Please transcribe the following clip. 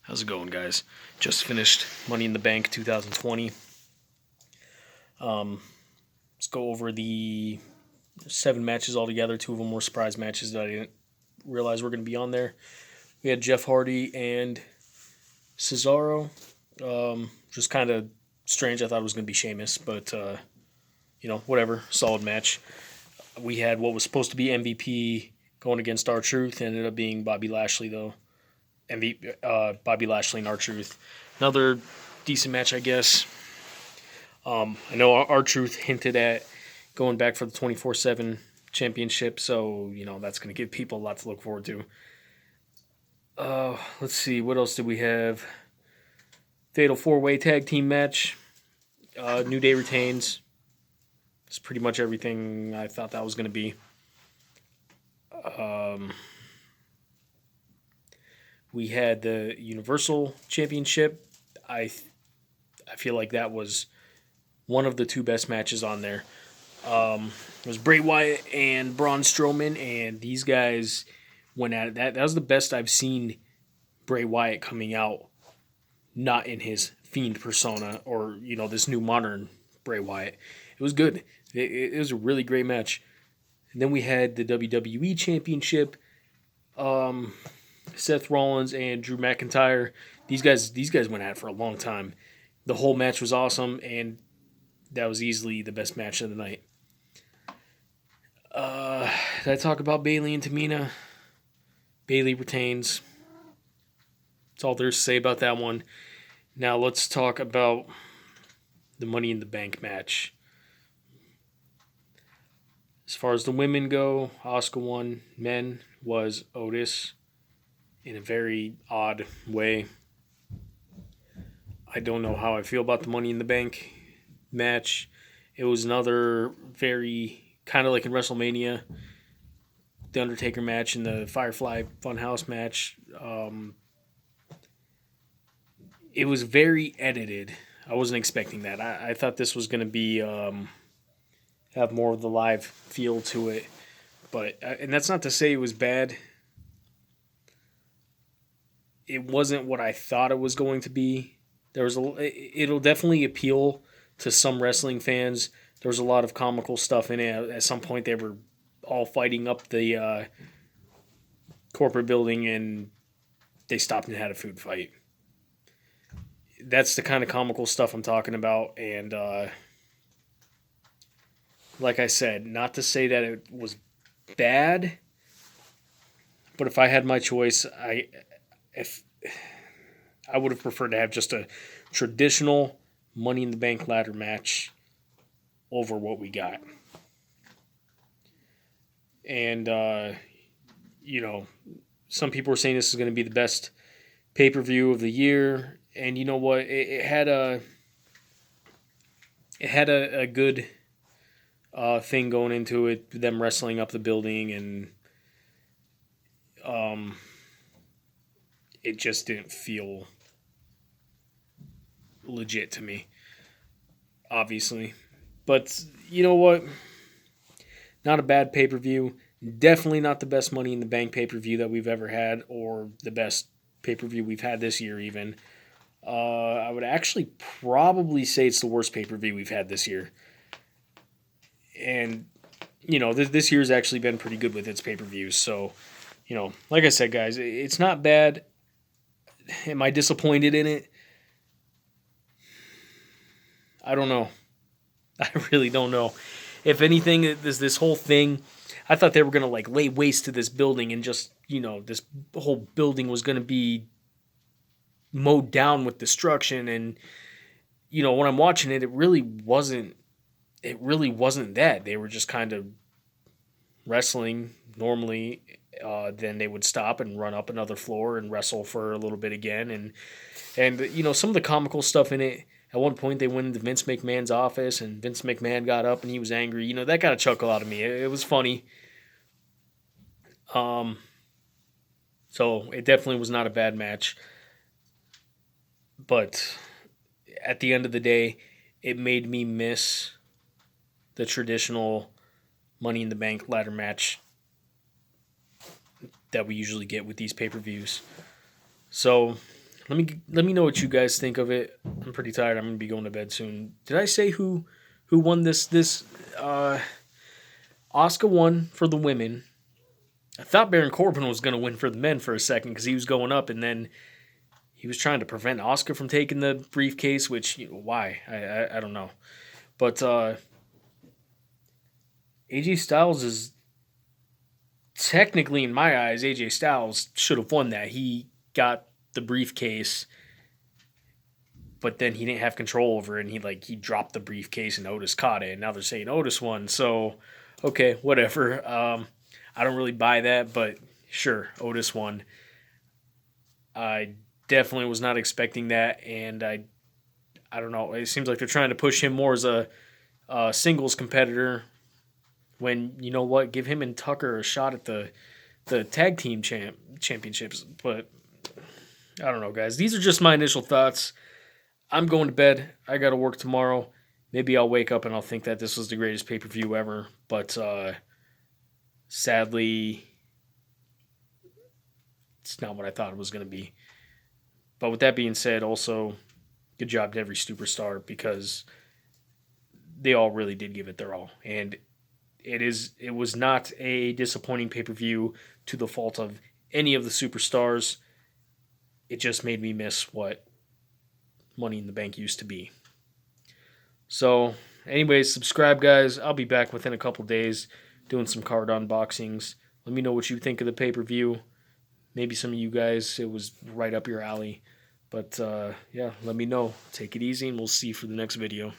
How's it going, guys? Just finished Money in the Bank 2020. Let's go over the 7 matches altogether. 2 of them were surprise matches that I didn't realize were going to be on there. We had Jeff Hardy and Cesaro. Just kind of strange. I thought it was going to be Sheamus, but whatever. Solid match. We had what was supposed to be MVP going against R-Truth. Ended up being Bobby Lashley, though. Bobby Lashley and R-Truth. Another decent match, I guess. I know R-Truth hinted at going back for the 24/7 championship, so that's going to give people a lot to look forward to. Let's see, what else did we have? Fatal 4-way tag team match. New Day retains. It's pretty much everything I thought that was going to be. We had the Universal Championship. I feel like that was one of the 2 best matches on there. It was Bray Wyatt and Braun Strowman, and these guys went at it. That was the best I've seen Bray Wyatt coming out, not in his Fiend persona or, this new modern Bray Wyatt. It was good. It was a really great match. And then we had the WWE Championship. Seth Rollins and Drew McIntyre. These guys went at it for a long time. The whole match was awesome, and that was easily the best match of the night. Did I talk about Bayley and Tamina? Bayley retains. That's all there's to say about that one. Now let's talk about the Money in the Bank match. As far as the women go, Asuka won. Men was Otis in a very odd way. I don't know how I feel about the Money in the Bank match. It was another very, kind of like in WrestleMania, the Undertaker match and the Firefly Funhouse match. It was very edited. I wasn't expecting that. I thought this was going to be have more of the live feel to it. But and that's not to say it was bad. It wasn't what I thought it was going to be. It'll definitely appeal to some wrestling fans. There was a lot of comical stuff in it. At some point, they were all fighting up the corporate building, and they stopped and had a food fight. That's the kind of comical stuff I'm talking about. And like I said, not to say that it was bad, but if I had my choice, I would have preferred to have just a traditional Money in the Bank ladder match over what we got. And, some people were saying this is going to be the best pay-per-view of the year. And you know what? It had a good thing going into it, them wrestling up the building, and it just didn't feel legit to me, obviously. But you know what? Not a bad pay-per-view. Definitely not the best Money in the Bank pay-per-view that we've ever had, or the best pay-per-view we've had this year even. I would actually probably say it's the worst pay-per-view we've had this year. And, this year's actually been pretty good with its pay-per-views. So, like I said, guys, it's not bad. Am I disappointed in it? I don't know. I really don't know. If anything, this whole thing, I thought they were going to lay waste to this building and just, this whole building was going to be mowed down with destruction. And, when I'm watching it, it really wasn't that. They were just kind of wrestling normally. Then they would stop and run up another floor and wrestle for a little bit again. And some of the comical stuff in it, at one point they went into Vince McMahon's office and Vince McMahon got up and he was angry. That got a chuckle out of me. It was funny. So it definitely was not a bad match. But at the end of the day, it made me miss the traditional Money in the Bank ladder match that we usually get with these pay-per-views. So Let me know what you guys think of it. I'm pretty tired. I'm gonna be going to bed soon. Did I say who won this? Asuka won for the women. I thought Baron Corbin was gonna win for the men for a second because he was going up, and then he was trying to prevent Asuka from taking the briefcase. Which why I don't know, but AJ Styles is technically, in my eyes, AJ Styles should have won that. He got the briefcase, but then he didn't have control over it, and he dropped the briefcase, and Otis caught it, and now they're saying Otis won. So, okay, whatever. I don't really buy that, but sure, Otis won. I definitely was not expecting that, and I don't know. It seems like they're trying to push him more as a singles competitor. When you know what, give him and Tucker a shot at the tag team championships. But I don't know, guys. These are just my initial thoughts. I'm going to bed. I got to work tomorrow. Maybe I'll wake up and I'll think that this was the greatest pay-per-view ever. But sadly, it's not what I thought it was going to be. But with that being said, also, good job to every superstar because they all really did give it their all. And it was not a disappointing pay-per-view to the fault of any of the superstars. It just made me miss what Money in the Bank used to be. So, anyways, subscribe, guys. I'll be back within a couple days doing some card unboxings. Let me know what you think of the pay-per-view. Maybe some of you guys, it was right up your alley. But, yeah, let me know. Take it easy, and we'll see you for the next video.